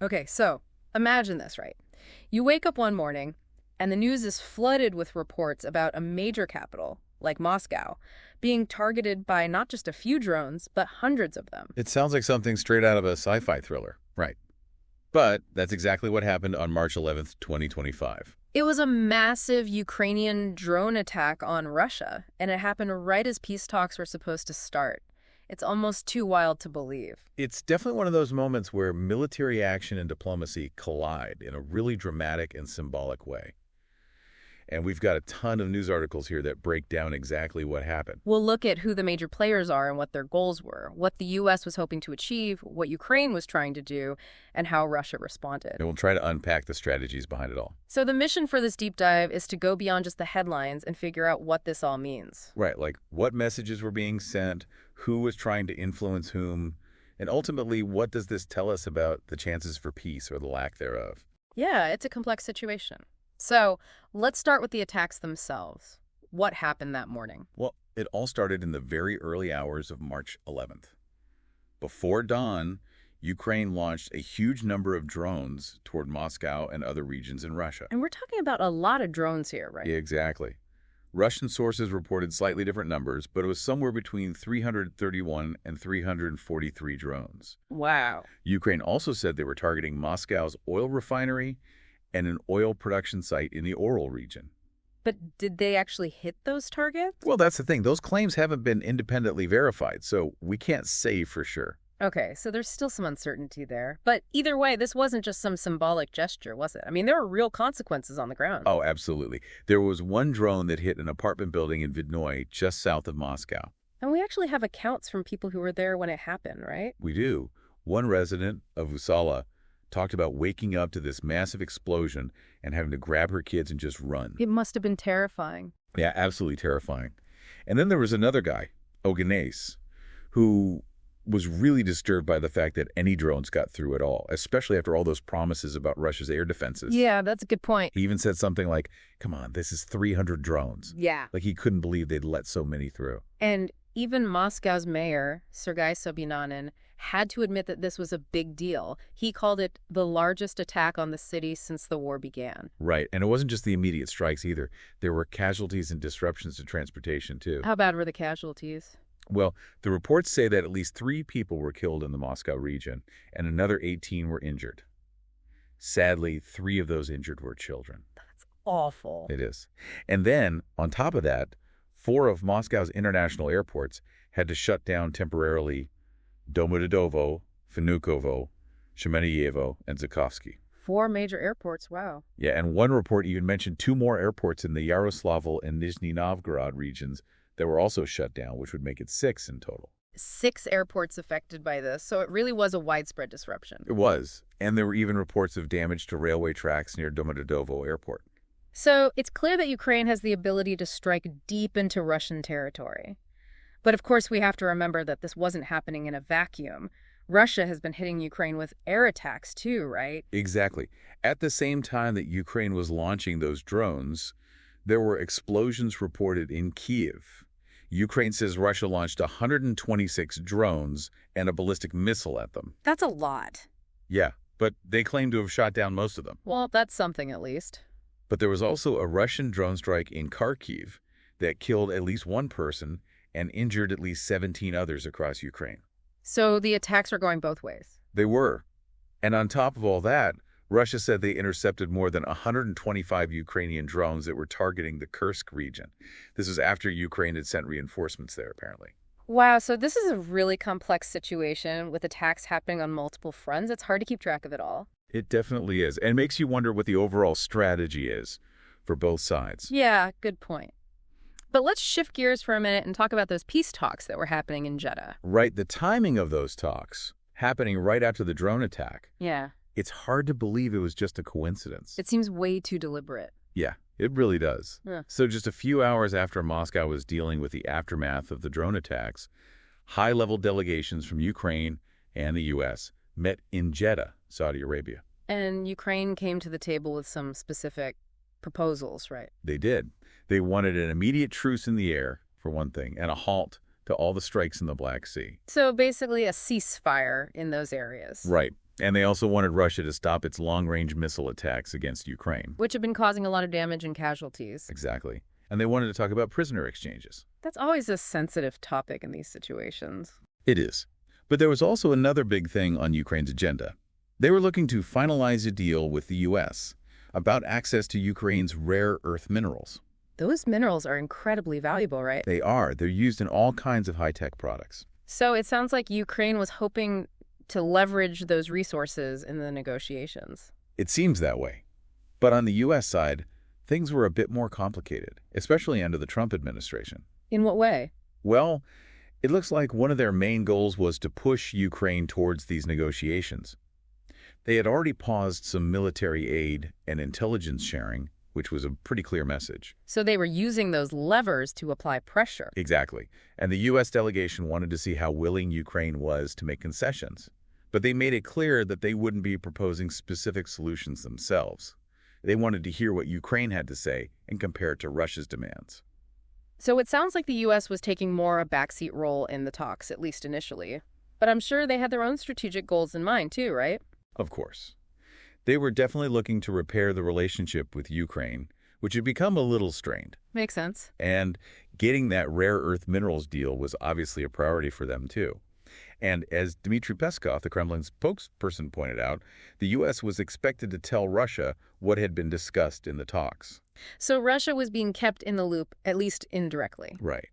Okay, so imagine this, right? You wake up one morning, and the news is flooded with reports about a major capital, like Moscow, being targeted by not just a few drones, but hundreds of them. It sounds like something straight out of a sci-fi thriller. Right. But that's exactly what happened on March 11th, 2025. It was a massive Ukrainian drone attack on Russia, and it happened right as peace talks were supposed to start. It's almost too wild to believe. It's definitely one of those moments where military action and diplomacy collide in a really dramatic and symbolic way. And we've got a ton of news articles here that break down exactly what happened. We'll look at who the major players are and what their goals were, what the U.S. was hoping to achieve, what Ukraine was trying to do, and how Russia responded. And we'll try to unpack the strategies behind it all. So the mission for this deep dive is to go beyond just the headlines and figure out what this all means. Right, like what messages were being sent, who was trying to influence whom, and ultimately, what does this tell us about the chances for peace or the lack thereof? Yeah, it's a complex situation. So let's start with the attacks themselves. What happened that morning? Well, it all started in the very early hours of March 11th. Before dawn, Ukraine launched a huge number of drones toward Moscow and other regions in Russia. And we're talking about a lot of drones here, right? Yeah, exactly. Russian sources reported slightly different numbers, but it was somewhere between 331 and 343 drones. Wow. Ukraine also said they were targeting Moscow's oil refinery and an oil production site in the Orel region. But did they actually hit those targets? Well, that's the thing. Those claims haven't been independently verified, so we can't say for sure. Okay, so there's still some uncertainty there. But either way, this wasn't just some symbolic gesture, was it? I mean, there were real consequences on the ground. Oh, absolutely. There was one drone that hit an apartment building in Vidnoye, just south of Moscow. And we actually have accounts from people who were there when it happened, right? We do. One resident of Usala talked about waking up to this massive explosion and having to grab her kids and just run. It must have been terrifying. Yeah, absolutely terrifying. And then there was another guy, Oganes, who was really disturbed by the fact that any drones got through at all, especially after all those promises about Russia's air defenses. Yeah, that's a good point. He even said something like, come on, this is 300 drones. Yeah. Like he couldn't believe they'd let so many through. And even Moscow's mayor, Sergei Sobyanin, had to admit that this was a big deal. He called it the largest attack on the city since the war began. Right. And it wasn't just the immediate strikes either. There were casualties and disruptions to transportation, too. How bad were the casualties? Well, the reports say that at least 3 people were killed in the Moscow region, and another 18 were injured. Sadly, 3 of those injured were children. That's awful. It is. And then, on top of that, 4 of Moscow's international airports had to shut down temporarily Domodedovo, Vnukovo, Sheremetyevo, and Zakhovsky. 4 major airports, wow. Yeah, and one report even mentioned 2 more airports in the Yaroslavl and Nizhny Novgorod regions that were also shut down, which would make it 6 in total. 6 airports affected by this, so it really was a widespread disruption. It was. And there were even reports of damage to railway tracks near Domodedovo Airport. So it's clear that Ukraine has the ability to strike deep into Russian territory. But of course, we have to remember that this wasn't happening in a vacuum. Russia has been hitting Ukraine with air attacks too, right? Exactly. At the same time that Ukraine was launching those drones, there were explosions reported in Kyiv. Ukraine says Russia launched 126 drones and a ballistic missile at them. That's a lot. Yeah, but they claim to have shot down most of them. Well, that's something at least. But there was also a Russian drone strike in Kharkiv that killed at least 1 person and injured at least 17 others across Ukraine. So the attacks are going both ways. They were. And on top of all that, Russia said they intercepted more than 125 Ukrainian drones that were targeting the Kursk region. This was after Ukraine had sent reinforcements there, apparently. Wow, so this is a really complex situation with attacks happening on multiple fronts. It's hard to keep track of it all. It definitely is, and makes you wonder what the overall strategy is for both sides. Yeah, good point. But let's shift gears for a minute and talk about those peace talks that were happening in Jeddah. Right, the timing of those talks, happening right after the drone attack. Yeah. It's hard to believe it was just a coincidence. It seems way too deliberate. Yeah, it really does. Yeah. So just a few hours after Moscow was dealing with the aftermath of the drone attacks, high-level delegations from Ukraine and the U.S. met in Jeddah, Saudi Arabia. And Ukraine came to the table with some specific proposals, right? They did. They wanted an immediate truce in the air, for one thing, and a halt to all the strikes in the Black Sea. So basically a ceasefire in those areas. Right. And they also wanted Russia to stop its long-range missile attacks against Ukraine. Which have been causing a lot of damage and casualties. Exactly. And they wanted to talk about prisoner exchanges. That's always a sensitive topic in these situations. It is. But there was also another big thing on Ukraine's agenda. They were looking to finalize a deal with the U.S. about access to Ukraine's rare earth minerals. Those minerals are incredibly valuable, right? They are. They're used in all kinds of high-tech products. So it sounds like Ukraine was hoping to leverage those resources in the negotiations. It seems that way. But on the U.S. side, things were a bit more complicated, especially under the Trump administration. In what way? Well, it looks like one of their main goals was to push Ukraine towards these negotiations. They had already paused some military aid and intelligence sharing, which was a pretty clear message. So they were using those levers to apply pressure. Exactly. And the U.S. delegation wanted to see how willing Ukraine was to make concessions. But they made it clear that they wouldn't be proposing specific solutions themselves. They wanted to hear what Ukraine had to say and compare it to Russia's demands. So it sounds like the U.S. was taking more a backseat role in the talks, at least initially. But I'm sure they had their own strategic goals in mind, too, right? Of course. They were definitely looking to repair the relationship with Ukraine, which had become a little strained. Makes sense. And getting that rare earth minerals deal was obviously a priority for them, too. And as Dmitry Peskov, the Kremlin spokesperson, pointed out, the U.S. was expected to tell Russia what had been discussed in the talks. So Russia was being kept in the loop, at least indirectly. Right.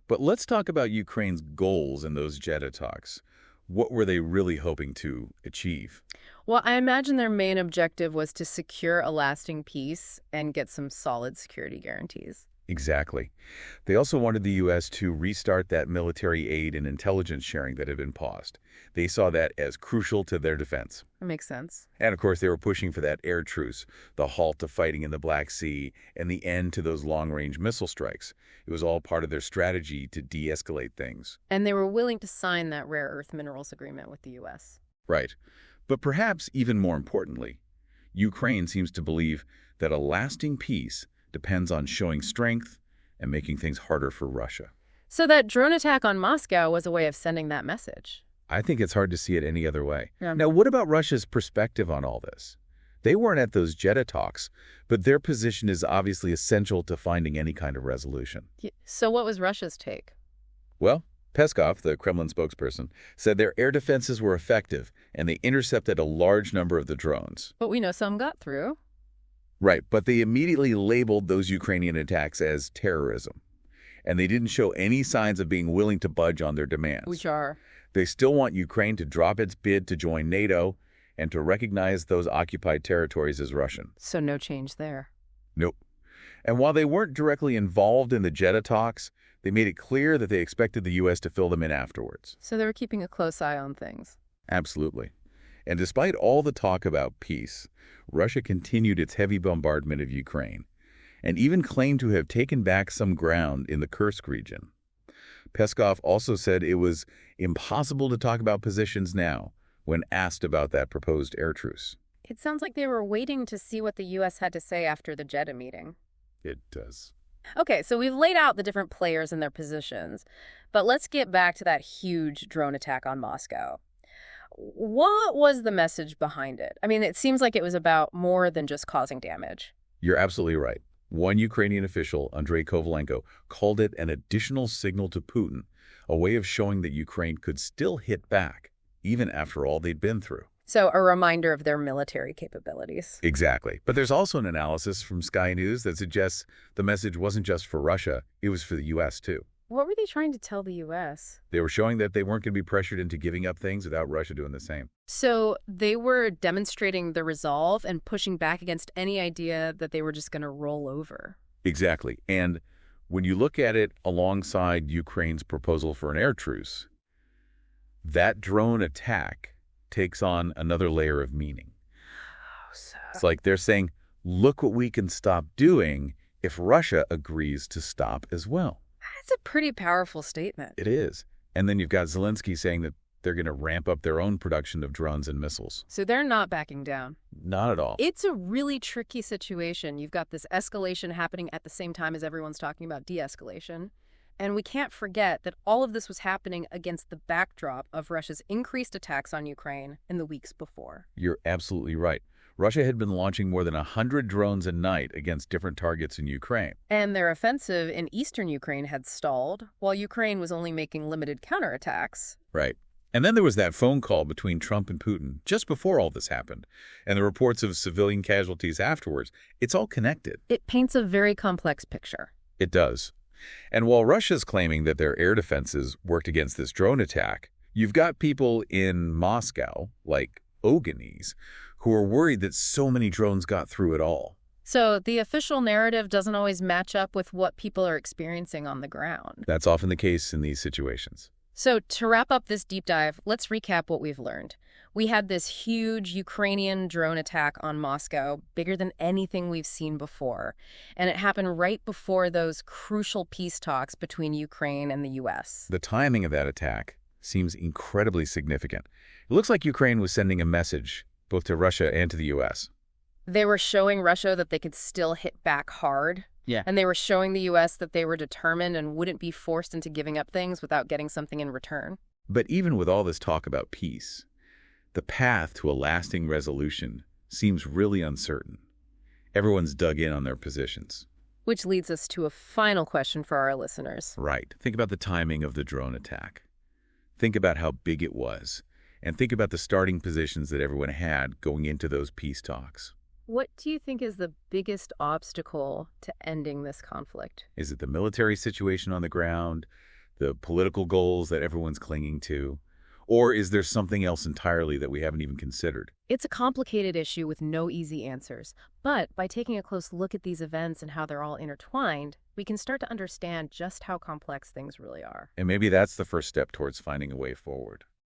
But let's talk about Ukraine's goals in those Jeddah talks. What were they really hoping to achieve? Well, I imagine their main objective was to secure a lasting peace and get some solid security guarantees. Exactly. They also wanted the U.S. to restart that military aid and intelligence sharing that had been paused. They saw that as crucial to their defense. That makes sense. And, of course, they were pushing for that air truce, the halt to fighting in the Black Sea, and the end to those long-range missile strikes. It was all part of their strategy to de-escalate things. And they were willing to sign that rare earth minerals agreement with the U.S. Right. But perhaps even more importantly, Ukraine seems to believe that a lasting peace depends on showing strength and making things harder for Russia. So that drone attack on Moscow was a way of sending that message. I think it's hard to see it any other way. Yeah. Now, what about Russia's perspective on all this? They weren't at those Jeddah talks, but their position is obviously essential to finding any kind of resolution. So what was Russia's take? Well, Peskov, the Kremlin spokesperson, said their air defenses were effective and they intercepted a large number of the drones. But we know some got through. Right, but they immediately labeled those Ukrainian attacks as terrorism. And they didn't show any signs of being willing to budge on their demands. Which are? They still want Ukraine to drop its bid to join NATO and to recognize those occupied territories as Russian. So no change there. Nope. And while they weren't directly involved in the Jeddah talks, they made it clear that they expected the U.S. to fill them in afterwards. So they were keeping a close eye on things. Absolutely. And despite all the talk about peace, Russia continued its heavy bombardment of Ukraine and even claimed to have taken back some ground in the Kursk region. Peskov also said it was impossible to talk about positions now when asked about that proposed air truce. It sounds like they were waiting to see what the U.S. had to say after the Jeddah meeting. It does. Okay, so we've laid out the different players and their positions, but let's get back to that huge drone attack on Moscow. What was the message behind it? I mean, it seems like it was about more than just causing damage. You're absolutely right. One Ukrainian official, Andrei Kovalenko, called it an additional signal to Putin, a way of showing that Ukraine could still hit back, even after all they'd been through. So a reminder of their military capabilities. Exactly. But there's also an analysis from Sky News that suggests the message wasn't just for Russia, it was for the U.S. too. What were they trying to tell the U.S.? They were showing that they weren't going to be pressured into giving up things without Russia doing the same. So they were demonstrating the resolve and pushing back against any idea that they were just going to roll over. Exactly. And when you look at it alongside Ukraine's proposal for an air truce, that drone attack takes on another layer of meaning. It's like they're saying, look what we can stop doing if Russia agrees to stop as well. That's a pretty powerful statement. It is. And then you've got Zelensky saying that they're going to ramp up their own production of drones and missiles. So they're not backing down. Not at all. It's a really tricky situation. You've got this escalation happening at the same time as everyone's talking about de-escalation. And we can't forget that all of this was happening against the backdrop of Russia's increased attacks on Ukraine in the weeks before. You're absolutely right. Russia had been launching more than 100 drones a night against different targets in Ukraine. And their offensive in eastern Ukraine had stalled, while Ukraine was only making limited counterattacks. Right. And then there was that phone call between Trump and Putin just before all this happened, and the reports of civilian casualties afterwards. It's all connected. It paints a very complex picture. It does. And while Russia's claiming that their air defenses worked against this drone attack, you've got people in Moscow, like Oganes, who are worried that so many drones got through at all. So the official narrative doesn't always match up with what people are experiencing on the ground. That's often the case in these situations. So to wrap up this deep dive, let's recap what we've learned. We had this huge Ukrainian drone attack on Moscow, bigger than anything we've seen before. And it happened right before those crucial peace talks between Ukraine and the U.S. The timing of that attack seems incredibly significant. It looks like Ukraine was sending a message both to Russia and to the U.S. They were showing Russia that they could still hit back hard. Yeah. And they were showing the U.S. that they were determined and wouldn't be forced into giving up things without getting something in return. But even with all this talk about peace, the path to a lasting resolution seems really uncertain. Everyone's dug in on their positions. Which leads us to a final question for our listeners. Right. Think about the timing of the drone attack. Think about how big it was. And think about the starting positions that everyone had going into those peace talks. What do you think is the biggest obstacle to ending this conflict? Is it the military situation on the ground, the political goals that everyone's clinging to, or is there something else entirely that we haven't even considered? It's a complicated issue with no easy answers, but by taking a close look at these events and how they're all intertwined, we can start to understand just how complex things really are. And maybe that's the first step towards finding a way forward.